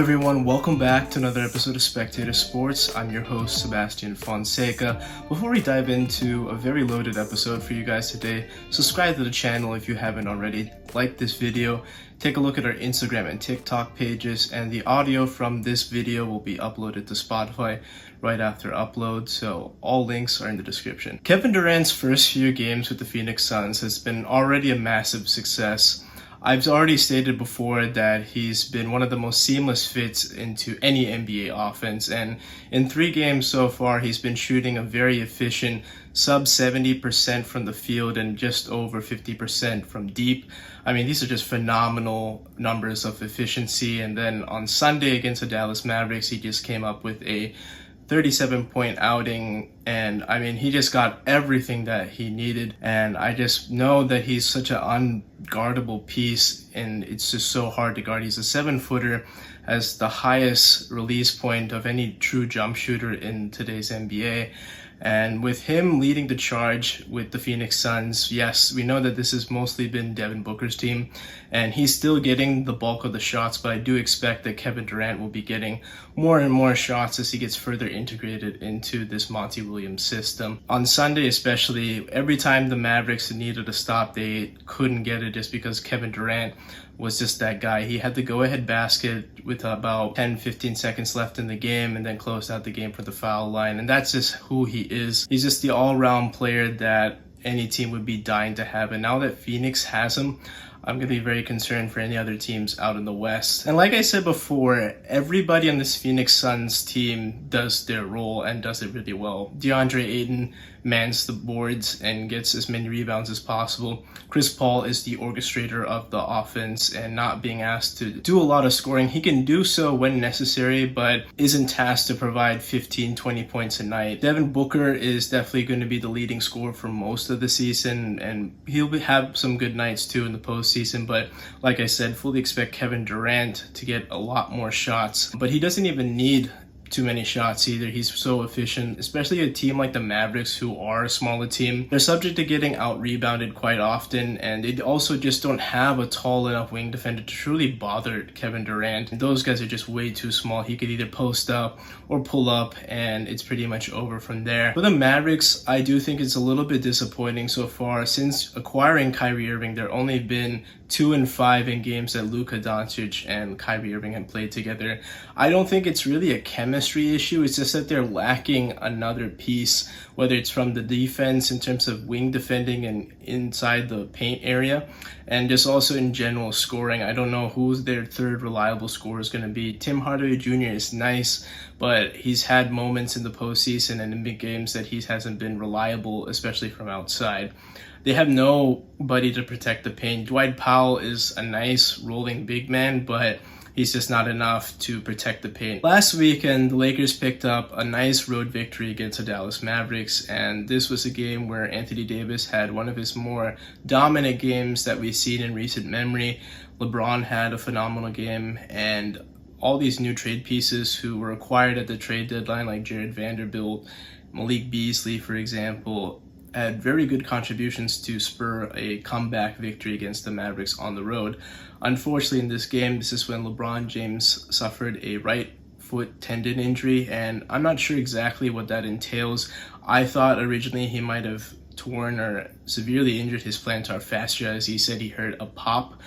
everyone, welcome back to another episode of Spectator Sports. I'm your host, Sebastian Fonseca. Before we dive into a very loaded episode for you guys today, subscribe to the channel if you haven't already, like this video, take a look at our Instagram and TikTok pages, and the audio from this video will be uploaded to Spotify right after upload, so all links are in the description. Kevin Durant's first few games with the Phoenix Suns has been already a massive success. I've already stated before that he's been one of the most seamless fits into any NBA offense, and in 3 games so far, he's been shooting a very efficient sub 70% from the field and just over 50% from deep. I mean, these are just phenomenal numbers of efficiency. And then on Sunday against the Dallas Mavericks, he just came up with a 37-point outing, and I mean, he just got everything that he needed, and I just know that he's such an unguardable piece, and it's just so hard to guard. He's a 7-footer, has the highest release point of any true jump shooter in today's NBA. And with him leading the charge with the Phoenix Suns, yes, we know that this has mostly been Devin Booker's team, and he's still getting the bulk of the shots, but I do expect that Kevin Durant will be getting more and more shots as he gets further integrated into this Monty Williams system. On Sunday especially, every time the Mavericks needed a stop, they couldn't get it just because Kevin Durant was just that guy. He had the go-ahead basket with about 10-15 seconds left in the game and then closed out the game for the foul line, and that's just who he is. He's just the all-round player that any team would be dying to have, and now that Phoenix has him, I'm going to be very concerned for any other teams out in the West. And like I said before, everybody on this Phoenix Suns team does their role and does it really well. DeAndre Ayton mans the boards and gets as many rebounds as possible. Chris Paul is the orchestrator of the offense and not being asked to do a lot of scoring. He can do so when necessary, but isn't tasked to provide 15-20 points a night. Devin Booker is definitely going to be the leading scorer for most of the season, and he'll have some good nights too in the postseason. But like I said, fully expect Kevin Durant to get a lot more shots, but he doesn't even need too many shots either. He's so efficient, especially a team like the Mavericks, who are a smaller team. They're subject to getting out-rebounded quite often, and they also just don't have a tall enough wing defender to truly bother Kevin Durant. And those guys are just way too small. He could either post up or pull up, and it's pretty much over from there. For the Mavericks, I do think it's a little bit disappointing so far. Since acquiring Kyrie Irving, there only been 2-5 in games that Luka Doncic and Kyrie Irving have played together. I don't think it's really a chemistry issue. It's just that they're lacking another piece, whether it's from the defense in terms of wing defending and inside the paint area, and just also in general scoring. I don't know who's their third reliable scorer is going to be. Tim Hardaway Jr. is nice, but he's had moments in the postseason and in big games that he hasn't been reliable, especially from outside. They have nobody to protect the paint. Dwight Powell is a nice rolling big man, but he's just not enough to protect the paint. Last weekend, the Lakers picked up a nice road victory against the Dallas Mavericks, and this was a game where Anthony Davis had one of his more dominant games that we've seen in recent memory. LeBron had a phenomenal game, and all these new trade pieces who were acquired at the trade deadline, like Jared Vanderbilt, Malik Beasley, for example, had very good contributions to spur a comeback victory against the Mavericks on the road. Unfortunately, in this game, this is when LeBron James suffered a right foot tendon injury, and I'm not sure exactly what that entails. I thought originally he might have torn or severely injured his plantar fascia, as he said he heard a pop,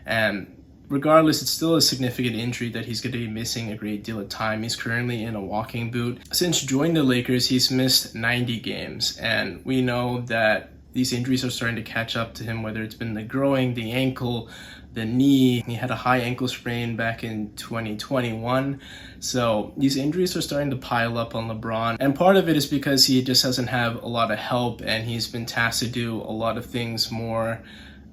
and regardless, it's still a significant injury that he's going to be missing a great deal of time. He's currently in a walking boot. Since joining the Lakers, he's missed 90 games, and we know that these injuries are starting to catch up to him, whether it's been the groin, the ankle, the knee. He had a high ankle sprain back in 2021. So these injuries are starting to pile up on LeBron, and part of it is because he just doesn't have a lot of help, and he's been tasked to do a lot of things more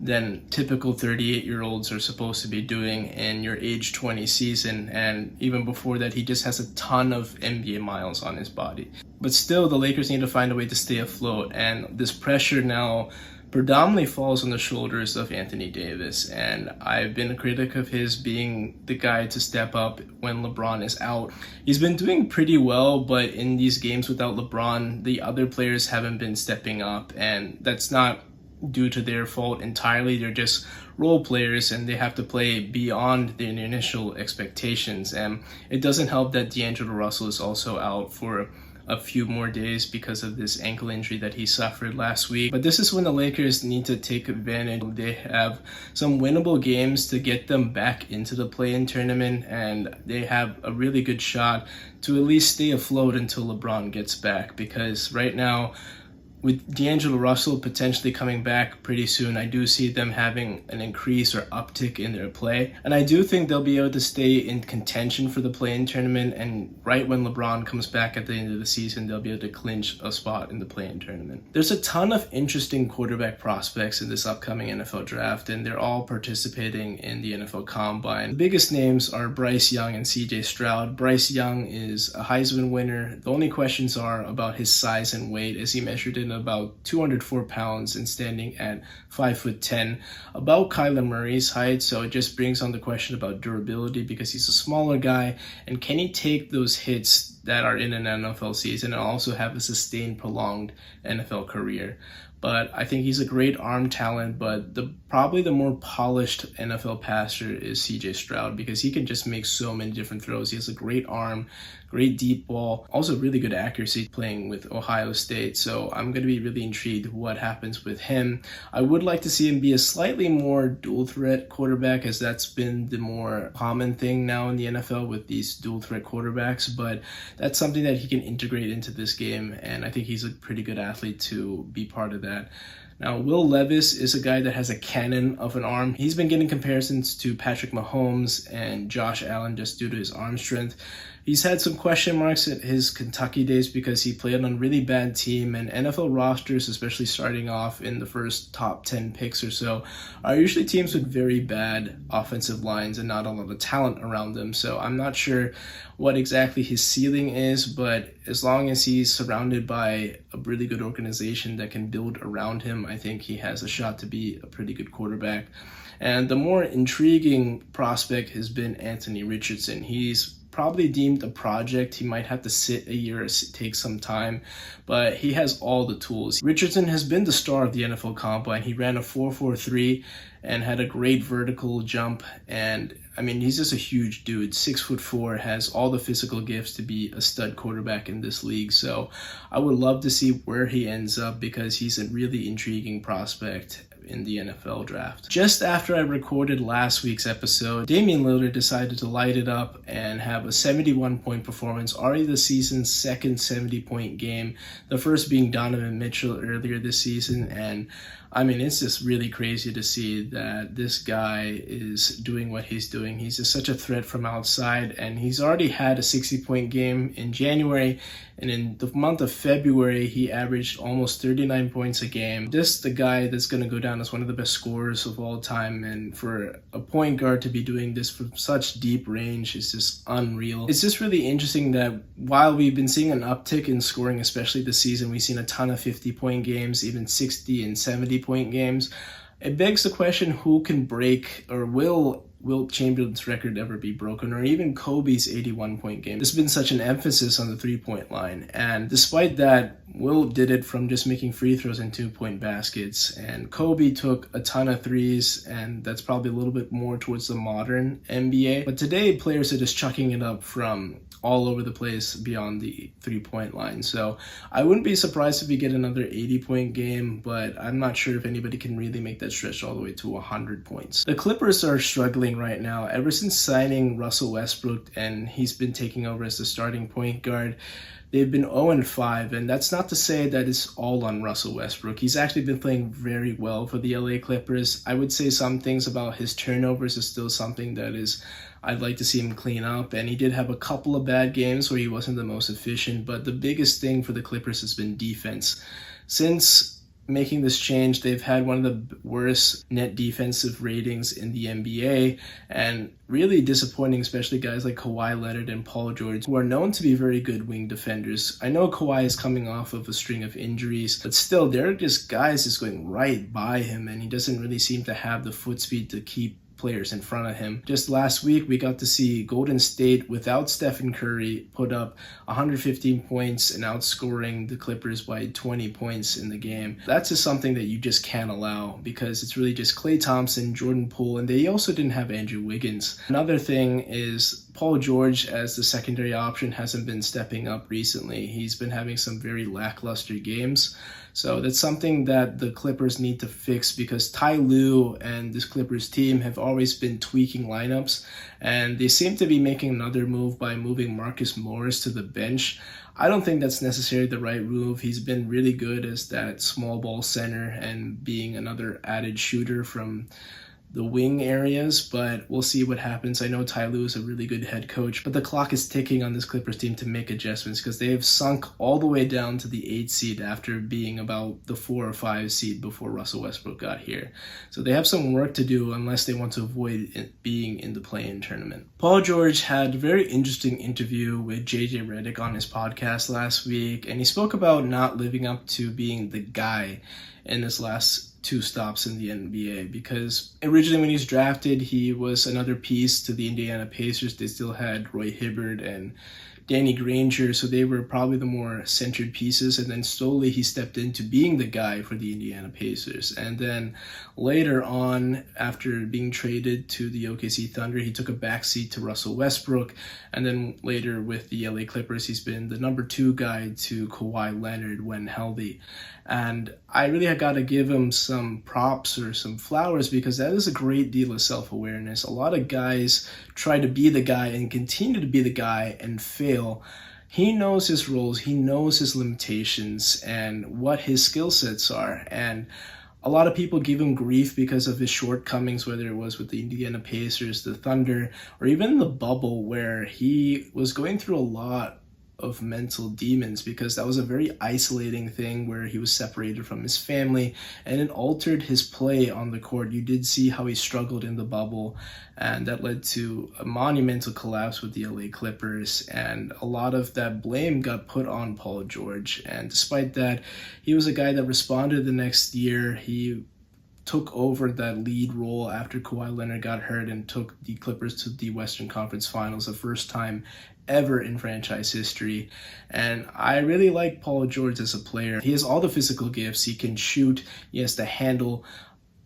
than typical 38-year-olds are supposed to be doing in your age 20 season. And even before that, he just has a ton of NBA miles on his body. But still, the Lakers need to find a way to stay afloat, and this pressure now predominantly falls on the shoulders of Anthony Davis. And I've been a critic of his being the guy to step up when LeBron is out. He's been doing pretty well, but in these games without LeBron, the other players haven't been stepping up, and that's not due to their fault entirely. They're just role players and they have to play beyond their initial expectations. And it doesn't help that D'Angelo Russell is also out for a few more days because of this ankle injury that he suffered last week. But this is when the Lakers need to take advantage. They have some winnable games to get them back into the play-in tournament, and they have a really good shot to at least stay afloat until LeBron gets back, because right now, with D'Angelo Russell potentially coming back pretty soon, I do see them having an increase or uptick in their play. And I do think they'll be able to stay in contention for the play-in tournament. And right when LeBron comes back at the end of the season, they'll be able to clinch a spot in the play-in tournament. There's a ton of interesting quarterback prospects in this upcoming NFL draft, and they're all participating in the NFL Combine. The biggest names are Bryce Young and CJ Stroud. Bryce Young is a Heisman winner. The only questions are about his size and weight, as he measured in about 204 pounds and standing at 5'10", about Kyler Murray's height. So it just brings on the question about durability, because he's a smaller guy, and can he take those hits that are in an NFL season and also have a sustained, prolonged NFL career. But I think he's a great arm talent, but probably the more polished NFL passer is CJ Stroud, because he can just make so many different throws. He has a great arm, great deep ball, also really good accuracy playing with Ohio State. So I'm going to be really intrigued what happens with him. I would like to see him be a slightly more dual threat quarterback, as that's been the more common thing now in the NFL with these dual threat quarterbacks, but that's something that he can integrate into this game, and I think he's a pretty good athlete to be part of that. Now, Will Levis is a guy that has a cannon of an arm. He's been getting comparisons to Patrick Mahomes and Josh Allen just due to his arm strength. He's had some question marks at his Kentucky days because he played on a really bad team, and NFL rosters, especially starting off in the first top 10 picks or so, are usually teams with very bad offensive lines and not a lot of talent around them. So I'm not sure what exactly his ceiling is, but as long as he's surrounded by a really good organization that can build around him, I think he has a shot to be a pretty good quarterback. And the more intriguing prospect has been Anthony Richardson. He's probably deemed a project. He might have to sit a year or take some time, but he has all the tools. Richardson has been the star of the NFL Combine. He ran a 4.43 and had a great vertical jump, and I mean, he's just a huge dude. 6'4", has all the physical gifts to be a stud quarterback in this league. So I would love to see where he ends up, because he's a really intriguing prospect in the NFL draft. Just after I recorded last week's episode, Damian Lillard decided to light it up and have a 71-point performance, already the season's second 70-point game, the first being Donovan Mitchell earlier this season. And I mean, it's just really crazy to see that this guy is doing what he's doing. He's just such a threat from outside, and he's already had a 60-point game in January, and in the month of February, he averaged almost 39 points a game. Just the guy that's going to go down as one of the best scorers of all time, and for a point guard to be doing this from such deep range is just unreal. It's just really interesting that while we've been seeing an uptick in scoring, especially this season, we've seen a ton of 50-point games, even 60 and 70-point games. It begs the question, who can break, or will Wilt Chamberlain's record ever be broken, or even Kobe's 81-point game? There's been such an emphasis on the three-point line, and despite that, Wilt did it from just making free throws and 2-point baskets, and Kobe took a ton of threes, and that's probably a little bit more towards the modern NBA. But today, players are just chucking it up from all over the place beyond the three-point line. So I wouldn't be surprised if we get another 80-point game, but I'm not sure if anybody can really make that stretch all the way to 100 points. The Clippers are struggling right now. Ever since signing Russell Westbrook, and he's been taking over as the starting point guard, they've been 0-5, and that's not to say that it's all on Russell Westbrook. He's actually been playing very well for the LA Clippers. I would say some things about his turnovers is still something that I'd like to see him clean up, and he did have a couple of bad games where he wasn't the most efficient, but the biggest thing for the Clippers has been defense. Since making this change, they've had one of the worst net defensive ratings in the NBA, and really disappointing, especially guys like Kawhi Leonard and Paul George, who are known to be very good wing defenders. I know Kawhi is coming off of a string of injuries, but still, there are just guys just going right by him, and he doesn't really seem to have the foot speed to keep players in front of him. Just last week, we got to see Golden State without Stephen Curry put up 115 points and outscoring the Clippers by 20 points in the game. That's just something that you just can't allow, because it's really just Klay Thompson, Jordan Poole, and they also didn't have Andrew Wiggins. Another thing is Paul George as the secondary option hasn't been stepping up recently. He's been having some very lackluster games. So that's something that the Clippers need to fix, because Ty Lue and this Clippers team have always been tweaking lineups, and they seem to be making another move by moving Marcus Morris to the bench. I don't think that's necessarily the right move. He's been really good as that small ball center and being another added shooter from the wing areas, but we'll see what happens. I know Ty Lue is a really good head coach, but the clock is ticking on this Clippers team to make adjustments, because they have sunk all the way down to the 8th seed after being about the 4 or 5 seed before Russell Westbrook got here. So they have some work to do unless they want to avoid being in the play-in tournament. Paul George had a very interesting interview with JJ Redick on his podcast last week, and he spoke about not living up to being the guy in his last 2 stops in the NBA, because originally when he was drafted, he was another piece to the Indiana Pacers. They still had Roy Hibbert and Danny Granger, so they were probably the more centered pieces, and then slowly he stepped into being the guy for the Indiana Pacers. And then later on, after being traded to the OKC Thunder, he took a backseat to Russell Westbrook, and then later with the LA Clippers, he's been the number 2 guy to Kawhi Leonard when healthy. And I really got to give him some props or some flowers, because that is a great deal of self-awareness. A lot of guys try to be the guy and continue to be the guy and fail. He knows his roles, he knows his limitations and what his skill sets are. And a lot of people give him grief because of his shortcomings, whether it was with the Indiana Pacers, the Thunder, or even the bubble, where he was going through a lot of mental demons, because that was a very isolating thing where he was separated from his family, and it altered his play on the court. You did see how he struggled in the bubble, and that led to a monumental collapse with the LA Clippers, and a lot of that blame got put on Paul George. And despite that, he was a guy that responded the next year. He took over that lead role after Kawhi Leonard got hurt and took the Clippers to the Western Conference Finals, the first time ever in franchise history. And I really like Paul George as a player. He has all the physical gifts. He can shoot, he has the handle,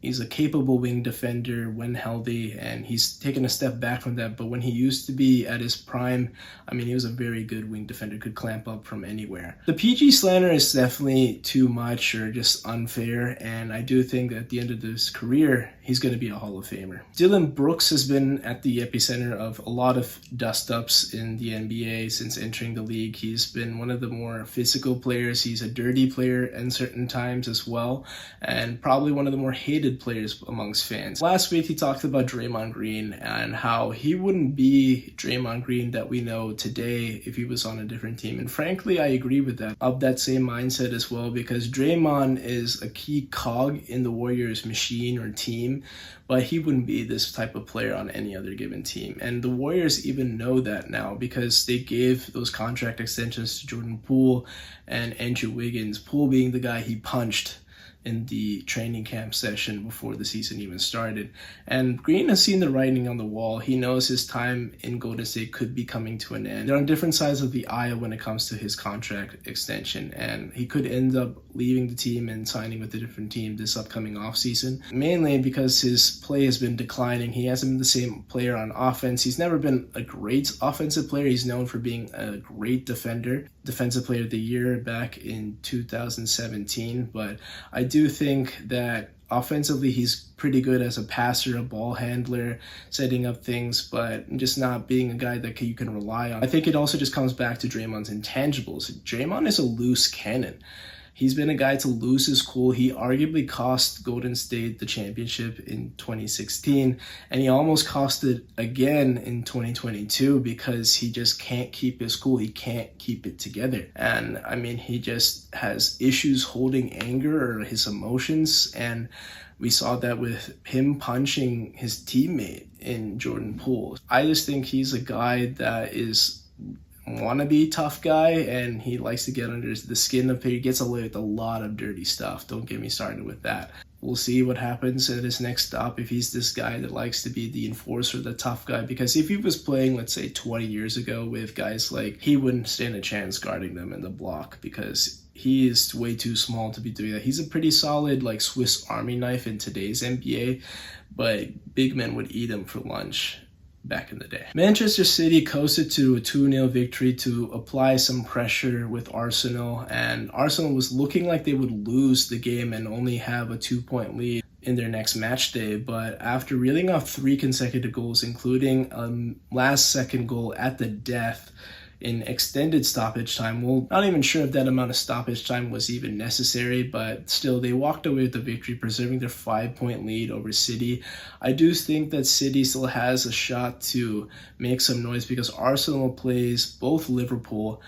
he's a capable wing defender when healthy, and he's taken a step back from that. But when he used to be at his prime, I mean, he was a very good wing defender, could clamp up from anywhere. The PG slander is definitely too much or just unfair, and I do think that at the end of his career, he's going to be a Hall of Famer. Dillon Brooks has been at the epicenter of a lot of dust-ups in the NBA since entering the league. He's been one of the more physical players. He's a dirty player in certain times as well, and probably one of the more hated players amongst fans. Last week, he talked about Draymond Green and how he wouldn't be Draymond Green that we know today if he was on a different team. And frankly, I agree with that. Of that same mindset as well, because Draymond is a key cog in the Warriors machine or team, but he wouldn't be this type of player on any other given team. And the Warriors even know that now, because they gave those contract extensions to Jordan Poole and Andrew Wiggins, Poole being the guy he punched in the training camp session before the season even started. And Green has seen the writing on the wall. He knows his time in Golden State could be coming to an end. They're on different sides of the aisle when it comes to his contract extension, and he could end up leaving the team and signing with a different team this upcoming offseason, mainly because his play has been declining. He hasn't been the same player on offense. He's never been a great offensive player. He's known for being a great defender, defensive player of the year back in 2017, but I do think that offensively he's pretty good as a passer, a ball handler, setting up things, but just not being a guy that you can rely on. I think it also just comes back to Draymond's intangibles. Draymond is a loose cannon. He's been a guy to lose his cool. He arguably cost Golden State the championship in 2016, and he almost cost it again in 2022 because he just can't keep his cool. He can't keep it together. And I mean, he just has issues holding anger or his emotions, and we saw that with him punching his teammate in Jordan Poole. I just think he's a guy that is wannabe tough guy, and he likes to get under the skin of it. He gets away with a lot of dirty stuff. Don't get me started with that. we'll see what happens at his next stop, if he's this guy that likes to be the enforcer, the tough guy. Because if he was playing, let's say 20 years ago with guys like, he wouldn't stand a chance guarding them in the block, because he is way too small to be doing that. He's a pretty solid like Swiss Army knife in today's NBA, but big men would eat him for lunch back in the day. Manchester City coasted to a 2-0 victory to apply some pressure with Arsenal, and Arsenal was looking like they would lose the game and only have a 2-point lead in their next match day. But after reeling off 3 consecutive goals, including a last-second goal at the death in extended stoppage time, well, not even sure if that amount of stoppage time was even necessary, but still, they walked away with the victory, preserving their 5-point lead over City. I do think that City still has a shot to make some noise, because Arsenal plays both Liverpool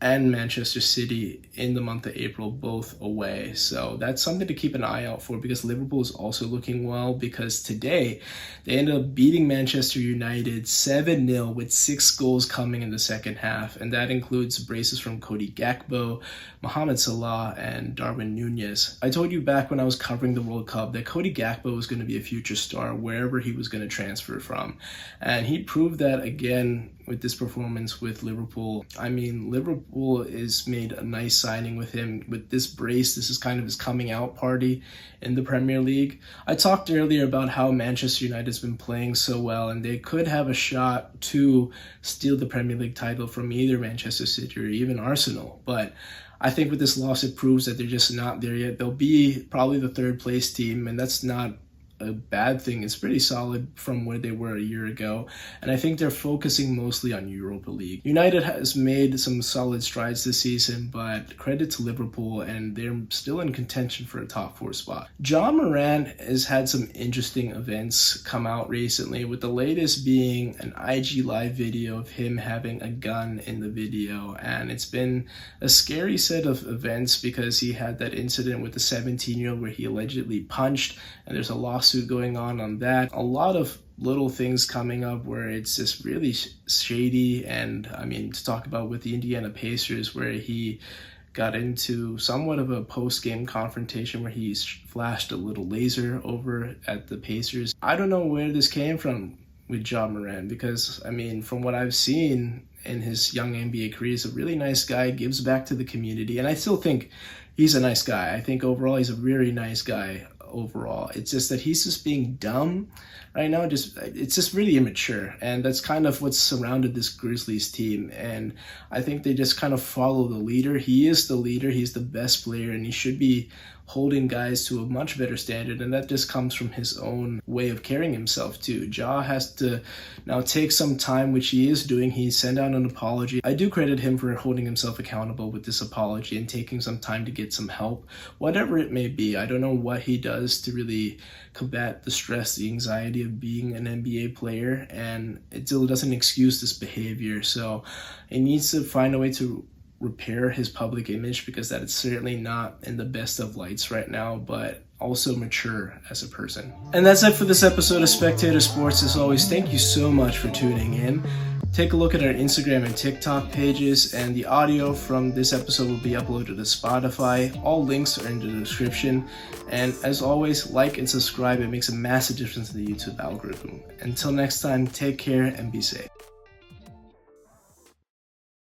and Manchester City in the month of April, both away. So that's something to keep an eye out for, because Liverpool is also looking well, because today they ended up beating Manchester United 7-0 with 6 goals coming in the second half. And that includes braces from Cody Gakpo, Mohamed Salah, and Darwin Nunez. I told you back when I was covering the World Cup that Cody Gakpo was going to be a future star wherever he was going to transfer from. And he proved that again with this performance with Liverpool. I mean, Liverpool has made a nice signing with him. With this brace, this is kind of his coming out party in the Premier League. I talked earlier about how Manchester United has been playing so well, and they could have a shot to steal the Premier League title from either Manchester City or even Arsenal. But I think with this loss, it proves that they're just not there yet. They'll be probably the 3rd place team, and that's not a bad thing. It's pretty solid from where they were a year ago, and I think they're focusing mostly on Europa League. United has made some solid strides this season, but credit to Liverpool, and they're still in contention for a top 4 spot. Ja Morant has had some interesting events come out recently, with the latest being an IG live video of him having a gun in the video, and it's been a scary set of events, because he had that incident with the 17-year-old where he allegedly punched, and there's a lawsuit going on that. A lot of little things coming up where it's just really shady. And I mean, to talk about with the Indiana Pacers, where he got into somewhat of a post-game confrontation where he flashed a little laser over at the Pacers. I don't know where this came from with Ja Morant, because I mean, from what I've seen in his young NBA career, he's a really nice guy, gives back to the community, and I still think he's a nice guy. I think overall he's a very nice guy overall. It's just that he's just being dumb right now. It's just really immature, and that's kind of what's surrounded this Grizzlies team. And I think they just kind of follow the leader. He is the leader, he's the best player, and he should be holding guys to a much better standard, and that just comes from his own way of carrying himself too. Ja has to now take some time, which he is doing. He sent out an apology. I do credit him for holding himself accountable with this apology and taking some time to get some help, whatever it may be. I don't know what he does to really combat the stress, the anxiety of being an NBA player, and it still doesn't excuse this behavior. So he needs to find a way to repair his public image, because that is certainly not in the best of lights right now, but also mature as a person. And that's it for this episode of Spectator Sports. As always, thank you so much for tuning in. Take a look at our Instagram and TikTok pages, and the audio from this episode will be uploaded to Spotify. All links are in the description. And as always, like and subscribe. It makes a massive difference in the YouTube algorithm. Until next time, take care and be safe.